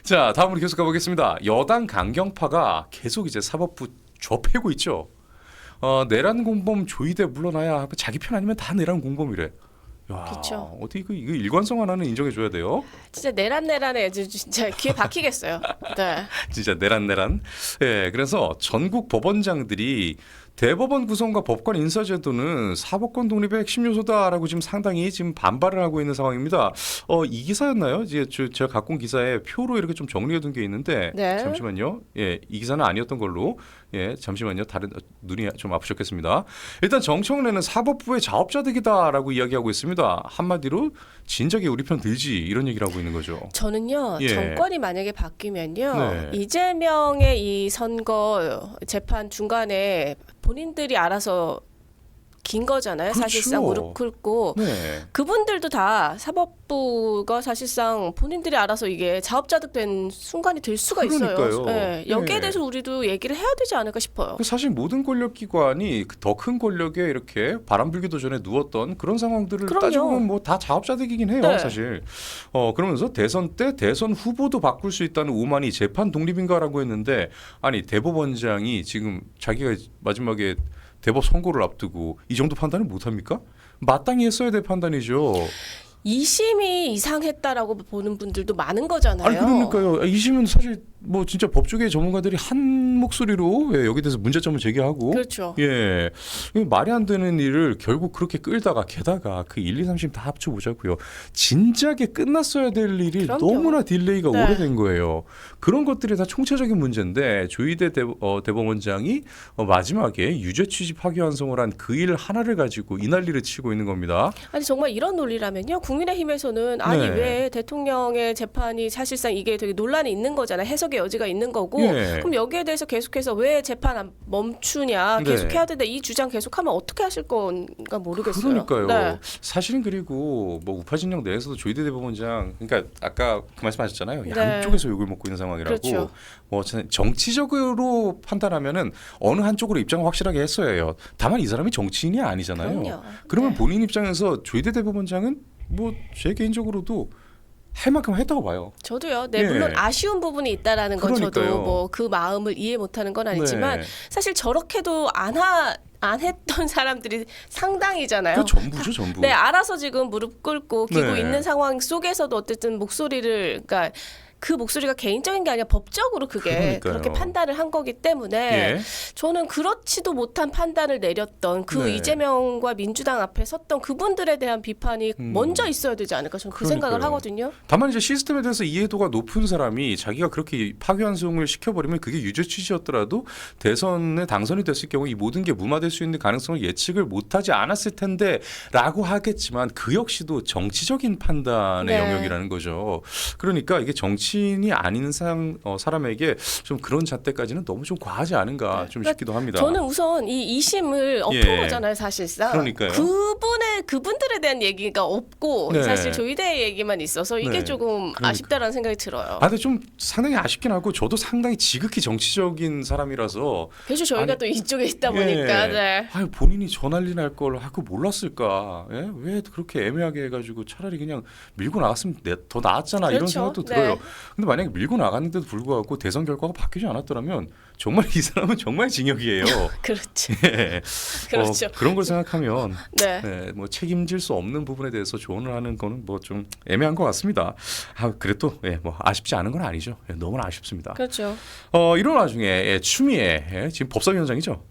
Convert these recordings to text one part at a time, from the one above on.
자, 다음으로 계속 가보겠습니다. 여당 강경파가 계속 이제 사법부 좁히고 있죠. 내란 공범 조이대 물러나야 자기 편 아니면 다 내란 공범이래. 야, 그쵸. 어떻게 이거 일관성 하나는 인정해줘야 돼요. 진짜 내란내란에 진짜 귀에 박히겠어요. 네. 진짜 내란. 예, 그래서 전국 법원장들이 대법원 구성과 법관 인사제도는 사법권 독립의 핵심 요소다라고 지금 상당히 지금 반발을 하고 있는 상황입니다. 이 기사였나요? 이제 제가 갖고 온 기사에 표로 이렇게 좀 정리해둔 게 있는데 네. 잠시만요. 예, 이 기사는 아니었던 걸로. 예, 잠시만요. 다른 눈이 좀 아프셨겠습니다. 일단 정청래는 사법부의 자업자득이다라고 이야기하고 있습니다. 한마디로 진작에 우리 편 들지 이런 얘기를 하고 있는 거죠. 저는요 예. 정권이 만약에 바뀌면요 네. 이재명의 이 선거 재판 중간에 본인들이 알아서 긴 거잖아요. 그렇죠. 사실상 무릎 꿇고 네. 그분들도 다 사법부가 사실상 본인들이 알아서 이게 자업자득된 순간이 될 수가 그러니까요. 있어요. 네. 여기에 네. 대해서 우리도 얘기를 해야 되지 않을까 싶어요. 사실 모든 권력기관이 더 큰 권력에 이렇게 바람 불기도 전에 누웠던 그런 상황들을 그럼요. 따지고 보면 뭐 다 자업자득이긴 해요. 네. 사실. 그러면서 대선 때 대선 후보도 바꿀 수 있다는 오만이 재판 독립인가라고 했는데 아니 대법원장이 지금 자기가 마지막에 대법 선고를 앞두고 이 정도 판단을 못합니까? 마땅히 했어야 될 판단이죠. 2심이 이상했다라고 보는 분들도 많은 거잖아요. 아니 그러니까요. 이심은 사실 뭐 진짜 법조계 전문가들이 한 목소리로 여기 대해서 문제점을 제기하고 그렇죠. 예. 말이 안 되는 일을 결국 그렇게 끌다가 게다가 그 1, 2, 3심 다 합쳐보자고요. 진작에 끝났어야 될 일이 그럼요. 너무나 딜레이가 네. 오래된 거예요. 그런 것들이 다 총체적인 문제인데 조희대 대법원장이 마지막에 유죄 취집 파기환송을 한 그 일 하나를 가지고 이 난리를 치고 있는 겁니다. 아니 정말 이런 논리라면요. 국민의힘에서는 아니 네. 왜 대통령의 재판이 사실상 이게 되게 논란이 있는 거잖아요. 해석의 여지가 있는 거고 예. 그럼 여기에 대해서 계속해서 왜 재판 안 멈추냐 네. 계속해야 되는데 이 주장 계속하면 어떻게 하실 건가 모르겠어요. 그러니까요. 네. 사실은 그리고 뭐 우파 진영 내에서도 조희대 대법원장 그러니까 아까 그 말씀하셨잖아요. 네. 양쪽에서 욕을 먹고 있는 상황이라고. 그렇죠. 뭐 정치적으로 판단하면은 어느 한쪽으로 입장을 확실하게 했어야 해요. 다만 이 사람이 정치인이 아니잖아요. 그럼요. 그러면 네. 본인 입장에서 조희대 대법원장은 뭐 제 개인적으로도 할 만큼 했다고 봐요. 저도요. 네, 예. 물론 아쉬운 부분이 있다라는 건 저도 그러니까요. 뭐 그 마음을 이해 못하는 건 아니지만 네. 사실 저렇게도 안 했던 사람들이 상당이잖아요. 그 전부죠, 전부. 네, 알아서 지금 무릎 꿇고 끼고 네. 있는 상황 속에서도 어쨌든 목소리를 그러니까 그 목소리가 개인적인 게 아니라 법적으로 그게 그러니까요. 그렇게 판단을 한 거기 때문에 예. 저는 그렇지도 못한 판단을 내렸던 그 네. 이재명과 민주당 앞에 섰던 그분들에 대한 비판이 먼저 있어야 되지 않을까 저는 그 생각을 그러니까요. 하거든요. 다만 이제 시스템에 대해서 이해도가 높은 사람이 자기가 그렇게 파기환송을 시켜버리면 그게 유죄 취지였더라도 대선에 당선이 됐을 경우 이 모든 게 무마될 수 있는 가능성을 예측을 못하지 않았을 텐데라고 하겠지만 그 역시도 정치적인 판단의 네. 영역이라는 거죠. 그러니까 이게 정치인이 아닌 사람에게 좀 그런 잣대까지는 너무 좀 과하지 않은가 좀 그러니까 싶기도 합니다. 저는 우선 이 2심을 엎은 예. 거잖아요, 사실상. 그러니까요. 그분들에 대한 얘기가 없고 네. 사실 조이대 얘기만 있어서 이게 네. 조금 그러니까. 아쉽다라는 생각이 들어요. 근데 좀 상당히 아쉽긴 하고 저도 상당히 지극히 정치적인 사람이라서 그래서 저희가 아니, 또 이쪽에 있다 예. 보니까 네. 아유, 본인이 저 난리 날 걸 하고 몰랐을까? 예? 왜 그렇게 애매하게 해가지고 차라리 그냥 밀고 나갔으면 더 나았잖아 이런 그렇죠. 생각도 네. 들어요. 근데 만약에 밀고 나갔는데도 불구하고 대선 결과가 바뀌지 않았더라면 정말 이 사람은 정말 징역이에요. 그렇지. 예. 그렇죠. 그런 걸 생각하면 네. 네, 뭐 책임질 수 없는 부분에 대해서 조언을 하는 거는 뭐 좀 애매한 것 같습니다. 그래도 뭐 아쉽지 않은 건 아니죠. 너무나 아쉽습니다. 그렇죠. 이런 와중에 추미애 지금 법사위원장이죠.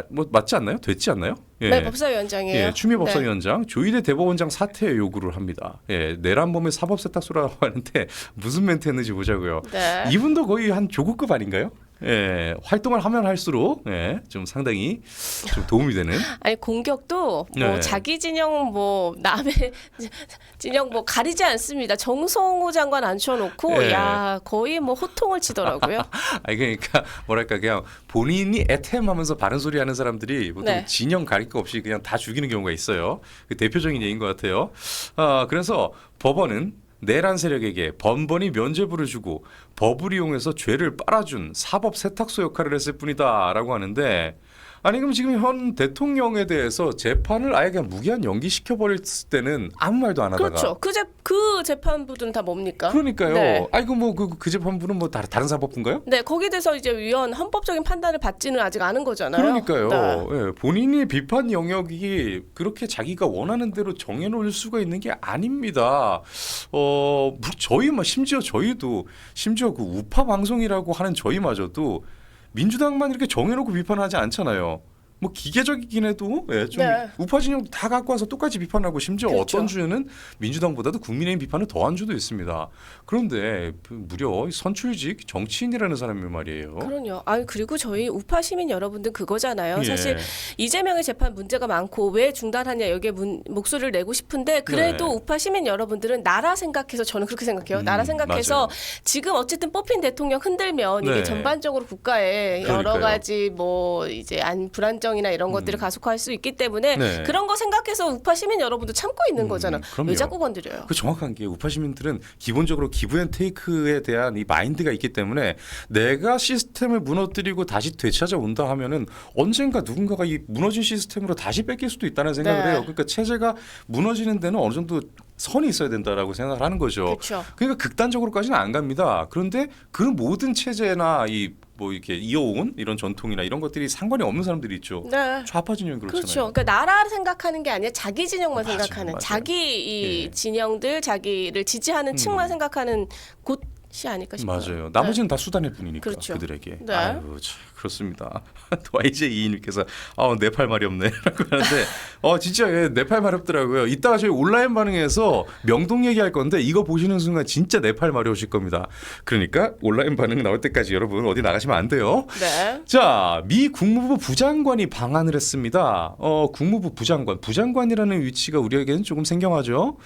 뭐 맞지 않나요? 됐지 않나요? 네, 법사위원장이에요. 추미애 네. 법사위원장 조희대 대법원장 사퇴 요구를 합니다. 내란범의 사법 세탁소라고 하는데 무슨 멘트 했는지 보자고요. 네. 이분도 거의 한 조국급 아닌가요? 활동을 하면 할수록 좀 상당히 좀 도움이 되는. 아니 공격도 네. 뭐 자기 진영 뭐 남의 진영 뭐 가리지 않습니다. 정성호 장관 앉혀놓고 예. 야 거의 뭐 호통을 치더라고요. 그러니까 뭐랄까 그냥 본인이 애템하면서 바른 소리 하는 사람들이 보통 네. 진영 가릴 거 없이 그냥 다 죽이는 경우가 있어요. 그 대표적인 예인 것 같아요. 그래서 법원은 내란 세력에게 번번이 면죄부를 주고 법을 이용해서 죄를 빨아준 사법 세탁소 역할을 했을 뿐이다라고 하는데 아니 그럼 지금 현 대통령에 대해서 재판을 아예 그냥 무기한 연기시켜 버렸을 때는 아무 말도 안 하다가 그렇죠. 그 재판부들은 다 뭡니까? 그러니까요. 네. 아이고 뭐 그 재판부는 뭐 다른 사법부인가요? 네, 거기에 대해서 이제 위헌 헌법적인 판단을 받지는 아직 않은 거잖아요. 그러니까요. 네. 예, 본인의 비판 영역이 그렇게 자기가 원하는 대로 정해놓을 수가 있는 게 아닙니다. 저희 심지어 저희도 심지어 그 우파 방송이라고 하는 저희마저도 민주당만 이렇게 정해놓고 비판하지 않잖아요. 뭐 기계적이긴 해도 좀 네. 우파 진영 다 갖고 와서 똑같이 비판하고 심지어 그렇죠. 어떤 주에는 민주당보다도 국민의힘 비판을 더한 주도 있습니다. 그런데 무려 선출직 정치인이라는 사람이 말이에요. 그럼요. 아니 그리고 저희 우파 시민 여러분들 그거잖아요. 예. 사실 이재명의 재판 문제가 많고 왜 중단하냐 여기에 목소리를 내고 싶은데 그래도 네. 우파 시민 여러분들은 나라 생각해서 저는 그렇게 생각해요. 나라 생각해서 맞아요. 지금 어쨌든 뽑힌 대통령 흔들면 네. 이게 전반적으로 국가에 여러 그러니까요. 가지 뭐 이제 불안정이나 이런 것들을 가속화할 수 있기 때문에 네. 그런 거 생각해서 우파 시민 여러분도 참고 있는 거잖아. 그럼요. 왜 자꾸 건드려요? 그 정확한 게 우파 시민들은 기본적으로 기브앤테이크에 대한 이 마인드가 있기 때문에 내가 시스템을 무너뜨리고 다시 되찾아온다 하면은 언젠가 누군가가 이 무너진 시스템으로 다시 뺏길 수도 있다는 생각을 네. 해요. 그러니까 체제가 무너지는 데는 어느 정도 선이 있어야 된다라고 생각을 하는 거죠. 그렇죠. 그러니까 극단적으로까지는 안 갑니다. 그런데 그 모든 체제나 이 뭐 이렇게 이어온 이런 전통이나 이런 것들이 상관이 없는 사람들이 있죠. 네. 좌파 진영이 그렇잖아요. 그렇죠. 그러니까 나라를 생각하는 게 아니라 자기 진영만 맞아요, 생각하는 맞아요. 자기 이 예. 진영들 자기를 지지하는 층만 생각하는 곳이 아닐까 싶어요. 맞아요. 나머지는 다 수단일 뿐이니까 그렇죠. 그들에게. 네. 아유, 참, 그렇습니다. YJ2님께서 내 팔 말이 없네라고 하는데 진짜 내 팔 말이 없더라고요. 이따가 저희 온라인 반응에서 명동 얘기할 건데 이거 보시는 순간 진짜 내 팔 말이 오실 겁니다. 그러니까 온라인 반응 나올 때까지 여러분 어디 나가시면 안 돼요. 네. 자, 미 국무부 부장관이 방한을 했습니다. 국무부 부장관이라는 위치가 우리에게는 조금 생경하죠.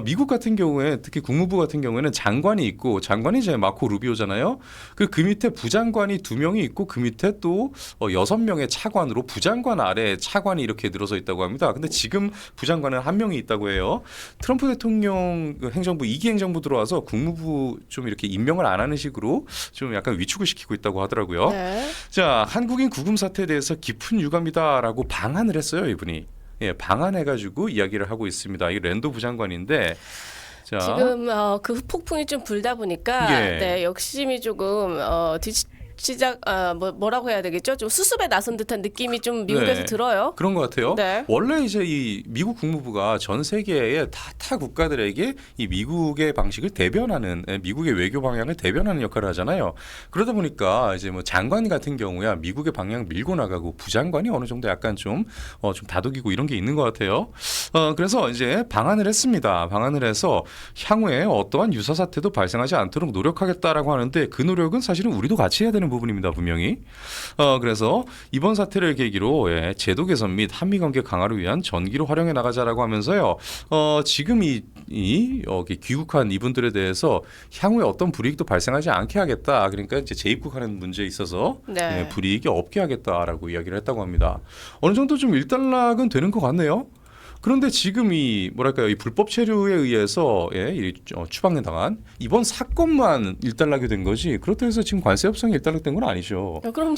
미국 같은 경우에 특히 국무부 같은 경우에는 장관이 있고 장관이 이제 마코 루비오잖아요. 그 밑에 부장관이 2명이 있고 그 밑에 또 6명의 차관으로 부장관 아래 차관이 이렇게 늘어서 있다고 합니다. 근데 지금 부장관은 1명이 있다고 해요. 트럼프 대통령 행정부 2기 행정부 들어와서 국무부 좀 이렇게 임명을 안 하는 식으로 좀 약간 위축을 시키고 있다고 하더라고요. 네. 자, 한국인 구금 사태에 대해서 깊은 유감이다라고 방한을 했어요, 이분이. 예, 방한해가지고 이야기를 하고 있습니다. 이 랜도 부장관인데. 자, 지금 그 폭풍이 좀 불다 보니까 예. 네, 욕심이 조금 시작 뭐라고 해야 되겠죠? 좀 수습에 나선 듯한 느낌이 좀 미국에서 네. 들어요. 그런 것 같아요. 네. 원래 이제 이 미국 국무부가 전 세계의 타 국가들에게 이 미국의 방식을 대변하는 미국의 외교 방향을 대변하는 역할을 하잖아요. 그러다 보니까 이제 뭐 장관 같은 경우야 미국의 방향 밀고 나가고 부장관이 어느 정도 약간 좀 다독이고 이런 게 있는 것 같아요. 그래서 이제 방한을 했습니다. 방한을 해서 향후에 어떠한 유사 사태도 발생하지 않도록 노력하겠다라고 하는데 그 노력은 사실은 우리도 같이 해야 되는 부분입니다, 분명히. 그래서 이번 사태를 계기로 제도 개선 및 한미 관계 강화를 위한 전기로 활용해 나가자라고 하면서요. 지금 여기 귀국한 이분들에 대해서 향후에 어떤 불이익도 발생하지 않게 하겠다. 그러니까 이제 재입국하는 문제에 있어서 네. 불이익이 없게 하겠다라고 이야기를 했다고 합니다. 어느 정도 좀 일단락은 되는 것 같네요. 그런데 지금 이 불법 체류에 의해서 추방당한 이번 사건만 일단락이 된 거지. 그렇다고 해서 지금 관세 협상이 일단락된 건 아니죠. 그럼요.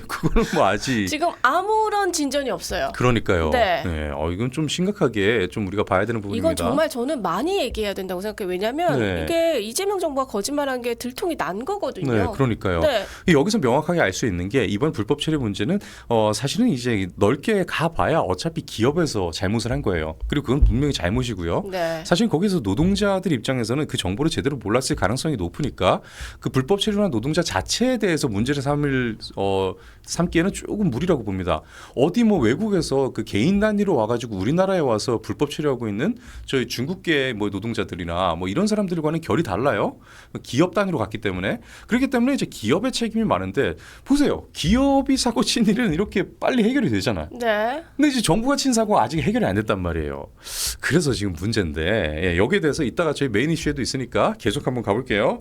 그거는 뭐 아직. 지금 아무런 진전이 없어요. 그러니까요. 네. 이건 좀 심각하게 좀 우리가 봐야 되는 부분입니다. 이건 정말 저는 많이 얘기해야 된다고 생각해요. 왜냐하면 네. 이게 이재명 정부가 거짓말한 게 들통이 난 거거든요. 네, 그러니까요. 네. 여기서 명확하게 알 수 있는 게 이번 불법 체류 문제는 사실은 이제 넓게 가봐야 어차피 기업에서 잘못을 한 거예요. 그리고 그건 분명히 잘못이고요. 네. 사실 거기서 노동자들 입장에서는 그 정보를 제대로 몰랐을 가능성이 높으니까 그 불법 체류한 노동자 자체에 대해서 문제를 삼기에는 조금 무리라고 봅니다. 어디 뭐 외국에서 그 개인 단위로 와가지고 우리나라에 와서 불법 체류하고 있는 저희 중국계 뭐 노동자들이나 뭐 이런 사람들과는 결이 달라요. 기업 단위로 갔기 때문에. 그렇기 때문에 이제 기업의 책임이 많은데 보세요. 기업이 사고 친 일은 이렇게 빨리 해결이 되잖아요. 네. 근데 이제 정부가 친 사고가 아직 해결이 안 됐단 말이에요. 그래서 지금 문제인데 여기에 대해서 이따가 저희 메인 이슈에도 있으니까 계속 한번 가볼게요.